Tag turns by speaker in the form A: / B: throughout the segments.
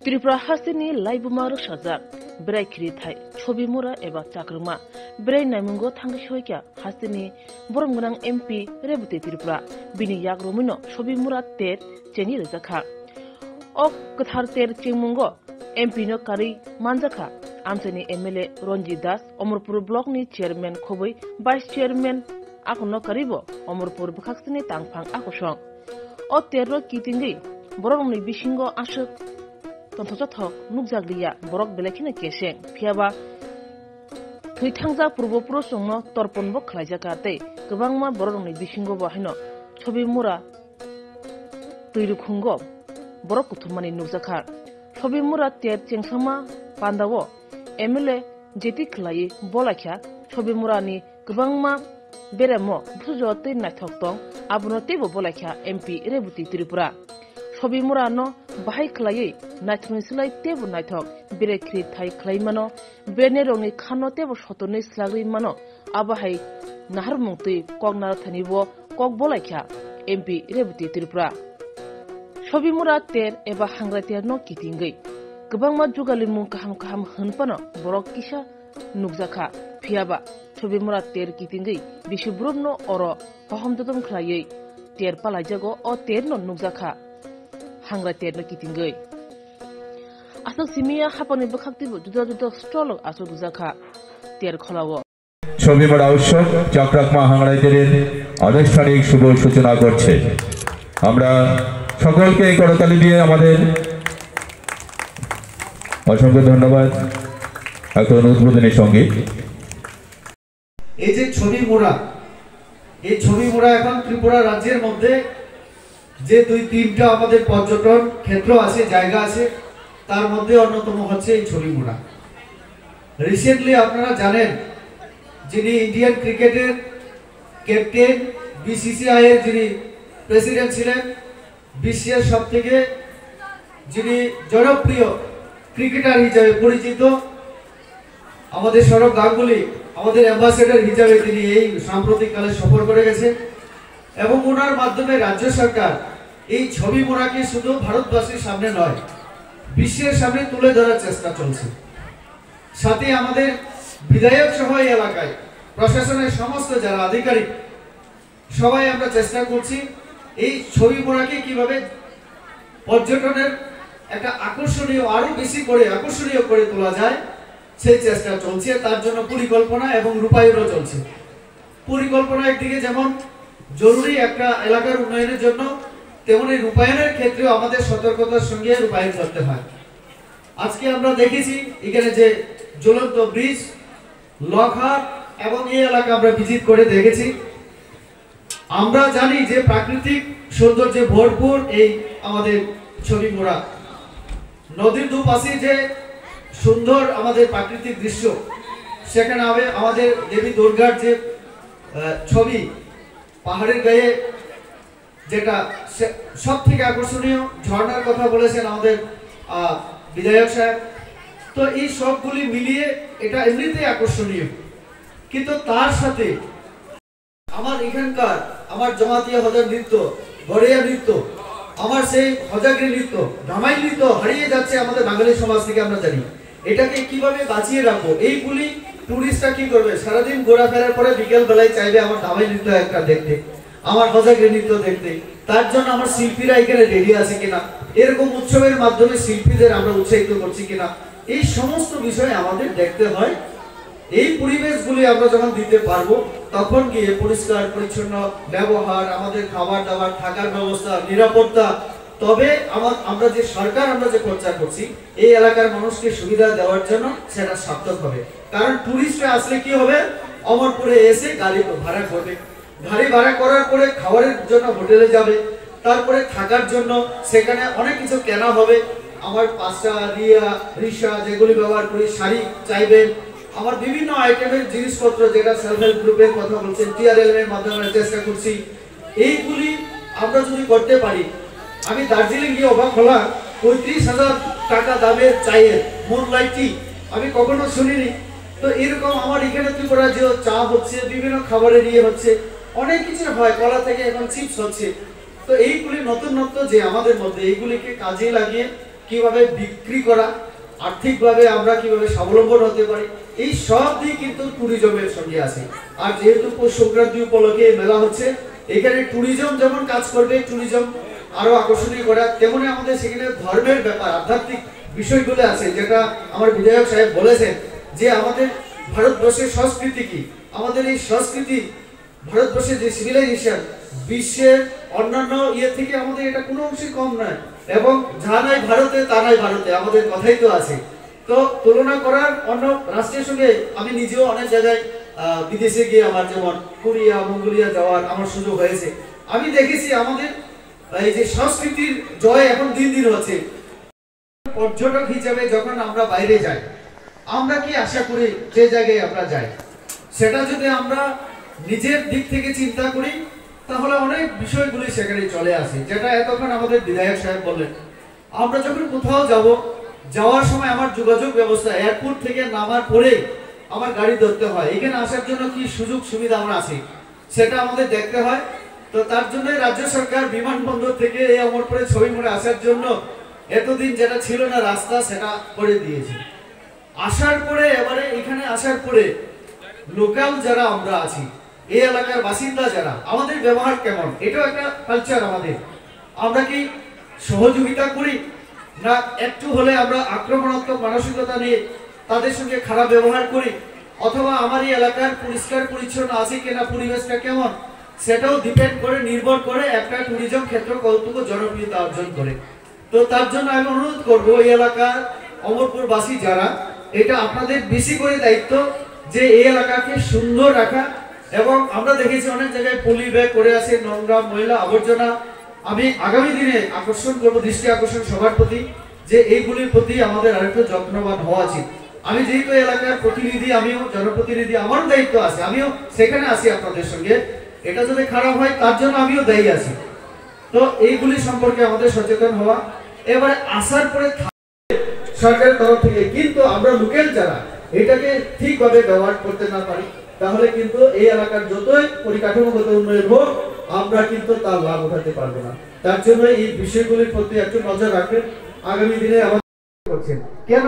A: त्रिपुरा हासिनि लाइबुमा रसाजाक ब्राय खिरिथाय छबि मुरा एबा चाक्रमा ब्राय नायमुंगो थांगि सयका हासिनि बरमगोनां एमपि रेबुति त्रिपुरा बिनि याग्रमिनो छबि मुरा तेर चेनि रजाखा अक कथार तेर चिंमुंगो एमपि नो कारी मानजाखा आमसेनि एमएलए रंजित दास अमरपुर ब्लॉक नि चेयरमैन खोबै वाइस चेयरमैन आखनो करिबो अमरपुर बखाक्सिनि तांफां आखसं अ तेररो कितिंगि बरमनि बिसिंगो आशक तंथजथक नुकजागलिया बरक बेलेखिना केसें फियाबा थैथांजा पूर्वपुर संनो तर्पणबो खलायजाकाते गोबांमा बरमनि बिसिंगो बाहायनो छबि मुरा तैरुखुंगो बरक कुथुमानि नुकजाखा छबि मुरा तेर चेंसमा पान्दावो एमएलए जेति खलायै बलाख्या छबि मुरानि गोबांमा बेरेमो बुजो तै नायथक दं आबुनो तेबो बलाख्या एमपि रेबुति त्रिपुरा छबि मुरानो बाहाय खलायै नायथुनिसलाय तेबो नायथक बेरेख्रि थाय खलायमानो बेनेरंनि खानो तेबो सतनि स्लाग्रि मानो आबाहाय नाहार मुंतै कगनार थानिबो कग बलाख्या एमपि रेबुति त्रिपुरा छबि मुरा तेर एबा हांग्रा तेरनो कितिंगै गोबांमा जुगालि मुं काहाम काहाम होनपानो बरक किसा नुकजाखा फियाबा छबि मुरा तेर कितिंगै बिसुब्रुमनो अरो हहमदतम खलायै तेर पालायजागो अ तेरनो नुकजाखा हांग्रा तेरनो कितिंगै आसक सिमिया हापानि बखाक्तिबो जुदा जुदा स्टल आसो गुजाखा तेर खलावो
B: ছবি মুরা উৎসব চক্রাকমা হাংড়া তেরের আনুষ্ঠানিক শুভ সূচনা করছে আমরা সকলকে এই করতালি দিয়ে আমাদের অসংখ্য ধন্যবাদ এখন উদ্বোধনী সঙ্গীত
C: এই যে ছবি মুরা এই ছবি মুরা এখন ত্রিপুরা রাজ্যের মধ্যে যে দুই তিনটা আমাদের পর্যটন ক্ষেত্র আছে জায়গা আছে তার মধ্যে অন্যতম হচ্ছে এই ছবি মুরা রিসেন্টলি আপনারা জানেন যিনি ইন্ডিয়ান ক্রিকেটের ক্যাপ্টেন বিসিসিআই এর যিনি প্রেসিডেন্ট ছিলেন বিশ্বের সবথেকে যিনি জনপ্রিয় ক্রিকেটার হিসেবে পরিচিত আমাদের সৌরভ গাঙ্গুলি আমাদের অ্যাম্বাসেডর হিসেবে তিনি এই সাম্প্রতিককালে সফর করে গেছেন এবং ওনার মাধ্যমে রাজ্য সরকার এই ছবি মুরাকে শুধু ভারতবাসীর সামনে নয় বিশ্বের সামনে তুলে ধরার চেষ্টা চলছে সাথে আমাদের বিধায়ক সহ এই এলাকায় প্রশাসনের সমস্ত যারা আধিকারিক সবাই আমরা চেষ্টা করছি এই ছবি মুরাকে কিভাবে পর্যটনের একটা আকর্ষণীয় আরো বেশি করে আকর্ষণীয় করে তোলা যায় সেই চেষ্টা চলছে তার জন্য পরিকল্পনা এবং রূপায়ণও চলছে পরিকল্পনা একদিকে যেমন জরুরি একটা এলাকার উন্নয়নের জন্য তেমনি রূপায়ণের ক্ষেত্রেও আমাদের সতর্কতার সঙ্গে রূপায়ণ করতে হয় আজকে আমরা দেখেছি এখানে যে জ্বলন্ত ব্রিজ লকহাট এবং এই এলাকা আমরা ভিজিট করে দেখেছি আমরা জানি যে প্রাকৃতিক সৌন্দর্যে ভরপুর এই আমাদের ছবি মুরা নদীর দুপাশে যে সুন্দর আমাদের প্রাকৃতিক দৃশ্য সেখানে আমাদের দেবী দুর্গার যে ছবি পাহাড়ের গায়ে যেটা সব থেকে আকর্ষণীয় ঝর্ণার কথা বলেছেন আমাদের বিধায়ক সাহেব তো এই সবগুলি মিলিয়ে এটা এমনিতেই আকর্ষণীয় কিন্তু তার সাথে আমার এখানকার আমার জমাতিয়া হজার নৃত্য গড়িয়া নৃত্য আমার সেই হজাগরি নৃত্য ধামাই নৃত্য হারিয়ে যাচ্ছে আমাদের বাঙালি সমাজ থেকে আমরা জানি এটাকে কিভাবে বাঁচিয়ে রাখবো এইগুলি টুরিস্টরা কি করবে সারাদিন ঘোরাফেরার পরে বিকেল বেলায় চাইবে আমার ধামাই নৃত্য একটা দেখতে আমার হজাগরি নৃত্য দেখতে তার জন্য আমার শিল্পীরা এখানে রেডি আছে কিনা এরকম উৎসবের মাধ্যমে শিল্পীদের আমরা উৎসাহিত করছি কিনা এই সমস্ত বিষয় আমাদের দেখতে হয় এই পরিবেশগুলি আমরা যখন দিতে পারবো তখন গিয়ে পরিষ্কার পরিচ্ছন্ন ব্যবহার আমাদের খাবার দাবার থাকার ব্যবস্থা নিরাপত্তা তবে আমরা যে সরকার আমরা যে প্রচার করছি এই এলাকার মানুষকে সুবিধা দেওয়ার জন্য সেটা সার্থক হবে কারণ টুরিস্টরা আসলে কি হবে অমরপুরে এসে গাড়ি ভাড়া করবে গাড়ি ভাড়া করার পরে খাবারের জন্য হোটেলে যাবে তারপরে থাকার জন্য সেখানে অনেক কিছু কেনা হবে আমার পাঁচটা রিসা যেগুলি ব্যবহার করি শাড়ি চাইবে আমার বিভিন্ন আইটেমের জিনিসপত্র যেটা সেলফ হেল্প গ্রুপের কথা বলছেন টিআরএল এর মাধ্যমে চেষ্টা করছি এইগুলি আমরা যদি করতে পারি আমি দার্জিলিং গিয়ে অবাক হলাম ৩৫,০০০ টাকা দামের চায়ের মুনলাইট টি আমি কখনো শুনিনি তো এরকম আমার এখানে ত্রিপুরা যে চা হচ্ছে বিভিন্ন খাবারের হচ্ছে অনেক কিছু হয় কলা থেকে এখন চিপস হচ্ছে তো এইগুলি নতুনত্ব যে আমাদের মধ্যে এইগুলিকে কাজে লাগিয়ে কিভাবে বিক্রি করা, আর্থিকভাবে আমরা কিভাবে স্বাবলম্বন হতে পারি, এই সব দিক কিন্তু ট্যুরিজমের সঙ্গে আছে। আর যেহেতু পৌষ সংক্রান্তি উপলক্ষে মেলা হচ্ছে, এখানে ট্যুরিজম যেমন কাজ করবে, ট্যুরিজম আরো আকর্ষণীয় করা, তেমনি আমাদের সেখানে ধর্মের ব্যাপার, আধ্যাত্মিক বিষয়গুলো আছে, যেটা আমার বিধায়ক সাহেব বলেছেন যে আমাদের ভারতবর্ষের সংস্কৃতি কি, আমাদের এই সংস্কৃতি, ভারতবর্ষের যে সিভিলাইজেশন বিশ্বের অন্যান্য থেকে আমাদের এটা কোনো অংশে কম নয়, এবং যা নাই ভারতে তা নাই ভারতে, আমাদের কথাই তো আছে। তো তুলনা করার অন্য রাষ্ট্রের সঙ্গে আমি নিজেও অনেক জায়গায় বিদেশে গিয়ে আমার যেমন কোরিয়া, মঙ্গোলিয়া যাওয়ার আমার সুযোগ হয়েছে। আমি দেখেছি আমাদের এই যে সংস্কৃতির জয় এখন দিন দিন হচ্ছে। পর্যটক হিসেবে যখন আমরা বাইরে যাই, আমরা কি আশা করি যে জায়গায় আমরা যাই, সেটা যদি আমরা নিজের দিক থেকে চিন্তা করি তাহলে অনেক বিষয়গুলি সেখানে চলে আসে, যেটা এতক্ষণ আমাদের বিধায়ক সাহেব বললেন। আমরা যখন কোথাও যাওয়ার সময় আমার যোগাযোগ ব্যবস্থা, এয়ারপোর্ট থেকে নামার পরে আমার গাড়ি ধরতে হয়, এখানে আসার জন্য কি সুযোগ সুবিধা আমরা আছি সেটা আমাদের দেখতে হয়। তো তার জন্য রাজ্য সরকার বিমানবন্দর থেকে এই অমরপুরে ছবিমুড়া আসার জন্য এতদিন যেটা ছিল না রাস্তা, সেটা করে দিয়েছে। আসার পরে এবারে এখানে আসার পরে লোকাল যারা আমরা আছি, এই এলাকার বাসিন্দা যারা, আমাদের ব্যবহার কেমন, এটাও একটা কালচার আমাদের। আমরা কি সহযোগিতা করি, না একটু হলে আমরা আক্রমণাত্মক মানসিকতা নিয়ে তাদের সঙ্গে খারাপ ব্যবহার করি, অথবা আমার এই এলাকার পরিষ্কার পরিচ্ছন্ন আছে কিনা, পরিবেশটা কেমন, সেটাও ডিপেন্ড করে, নির্ভর করে একটা ট্যুরিজম ক্ষেত্র কতটুকু জনপ্রিয়তা অর্জন করে। তো তার জন্য আমি অনুরোধ করবো এই এলাকার অমরপুরবাসী যারা, এটা আপনাদের বেশি করে দায়িত্ব যে এই এলাকাকে সুন্দর রাখা। এবং আমরা দেখেছি অনেক জায়গায় পলি ব্যাগ করে আছে, নোংরা ময়লা আবর্জনা। আমি আগামী দিনে আকর্ষণ করবো, দৃষ্টি আকর্ষণ সবার প্রতি, যে এইগুলির প্রতি আমাদের আরেকটু যত্নবান হওয়া উচিত। আমি যেহেতু এলাকার প্রতিনিধি, আমিও জনপ্রতিনিধি, আমারও দায়িত্ব আছে, আমিও সেখানে আছি আপনাদের সঙ্গে। এটা যদি খারাপ হয় তার জন্য আমিও দায়ী আছি। তো এইগুলি সম্পর্কে আমাদের সচেতন হওয়া। এবারে আসার পরে সরকারের তরফ থেকে কিন্তু আমরা লোকাল যারা এটাকে ঠিকভাবে ব্যবহার করতে না পারি, তাহলে কিন্তু এই এলাকার যতই পরিকাঠামোগত উন্নয়ন হোক, আমরা কিন্তু তার লাভ উঠাতে পারবো না। তার জন্য এই বিষয়গুলির প্রতি একটু নজর রাখবেন। আগামী দিনে করছেন কেন,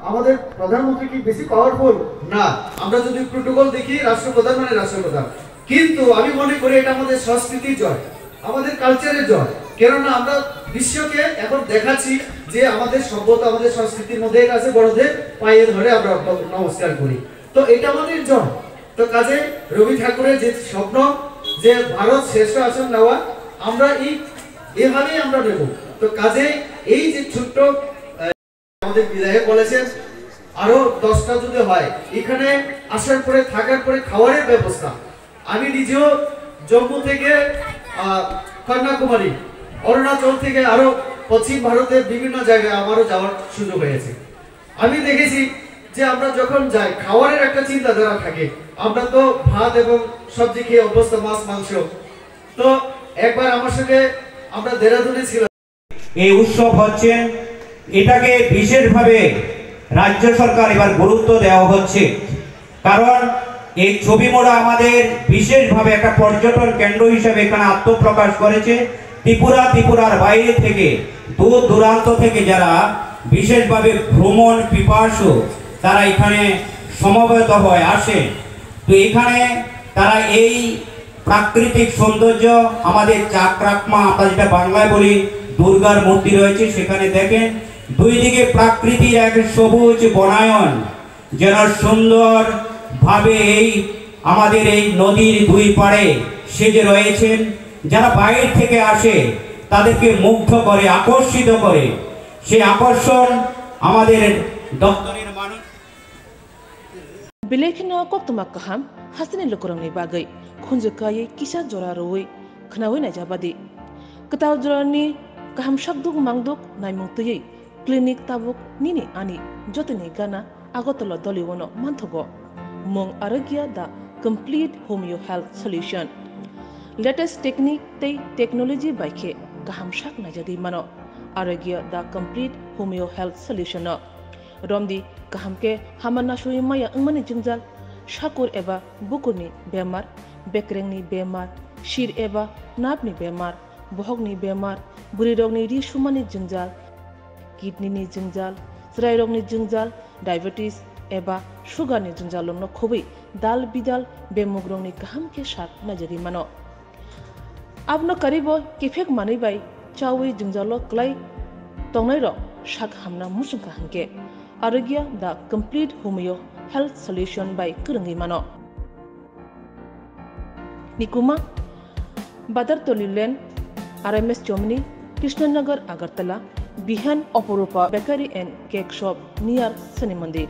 C: আমাদের প্রধানমন্ত্রী কি বেশি পাওয়ারফুল না? আমরা যদি প্রোটোকল দেখি, রাষ্ট্রপ্রধান মানে রাষ্ট্রপ্রধান, কিন্তু আমি মনে করি এটা আমাদের সংস্কৃতির জয়, আমাদের কালচারের জয়। কেননা আমরা বিশ্বকে এখন দেখাচ্ছি যে আমাদের সভ্যতা, আমাদের সংস্কৃতির মধ্যে আছে, বড়দের পায়ে ধরে আমরা নমস্কার করি। তো এটা আমাদের জয়। তো কাজে রবি ঠাকুরের যে স্বপ্ন যে ভারত শ্রেষ্ঠ আসন নেওয়া, আমরা এইভাবেই আমরা নেব। তো কাজে এই যে ছোট্ট আমাদের বিধায়ক বলেছেন আরো 10টা যদি হয়, এখানে আসার পরে থাকার পরে খাওয়ারের ব্যবস্থা। আমি নিজেও জম্মু থেকে কন্যাকুমারী, অরুণাচল থেকে আরো পশ্চিম ভারতের বিভিন্ন জায়গায় আমারও যাওয়ার সুযোগ হয়েছে। আমি দেখেছি যে আমরা যখন যাই, খাওয়ারের একটা চিন্তাধারা থাকে। আমরা তো ভাত এবং সবজি খেয়ে অভ্যস্ত, মাছ মাংস। তো একবার আমার সঙ্গে আমরা দেরাদুনে ছিলাম।
D: এই উৎসব হচ্ছে, এটাকে বিশেষভাবে রাজ্য সরকার এবার গুরুত্ব দেওয়া হচ্ছে, কারণ এই ছবিমুড়া আমাদের বিশেষভাবে একটা পর্যটন কেন্দ্র হিসেবে এখানে আত্মপ্রকাশ করেছে। ত্রিপুরার বাইরে থেকে, দূর দূরান্ত থেকে যারা বিশেষভাবে ভ্রমণ পিপাসু, তারা এখানে সমবেত হয়, আসে। তো এখানে তারা এই প্রাকৃতিক সৌন্দর্য, আমাদের চাকরাকমা, আমরা যেটা বাংলায় বলি দুর্গার মূর্তি রয়েছে, সেখানে দেখেন দুই দিকে প্রাকৃতির এক সবুজ বনায়ন, যেন সুন্দর ভাবে এই আমাদের এই নদীর দুই পাড়ে সেজে রয়েছেন। যারা বাইরে থেকে আসে তাদেরকে মুগ্ধ করে, আকর্ষিত করে। সেই আকর্ষণ আমাদের দপ্তরের মানুষ
A: बिलेखिनो कक्तमा कहम हासिनि लोकरंनि बागै खुंजकायै किसा जरा रोय खनावै नायजाबादि कताव जरानि कहम शकदुक मांगदुक नायमुक्तयै क्लिनिक ताबुक निनि आनि जतनि गाना आगतल दलिवनो मानथगो मं आरोग्य दा complete homeo health solution latest technique तै टेक्नोलॉजी बाइखे कहम शाक नायजागै मानो आरोग्य दा कमप्लीट होमियो हेल्थ सल्यूशन रमदी कहम के हामाना शुई माया अंगमानि जिंजाल शाकुर एबा बुकुरनि बेमार बेक्रेंनि बेमार शिर एबा नापनि बेमार बहगनि बेमार बुरिरगनि रिसुमानि जिंजाल किडनीनि जोंजाल ज्राय रगनि जोंजाल डायबिटिस एबा सुगारनि जोंजालनो खुबै दाल बिदाल बेमुग रंनि गाहाम के साक नजरि मानो आपनो करीबो किफेक मानैबाय चावै जोंजालो क्लाय तंनाय रो साक हामना मुसुंखा हंके आरोग्य the complete homeo health solution bye Korangi मानो निकुमा बादर तोलिलेन RMS Chomni Krishnanagar Agartala Bihan Oporupa Bakery and Cake Shop near Sani Mandir.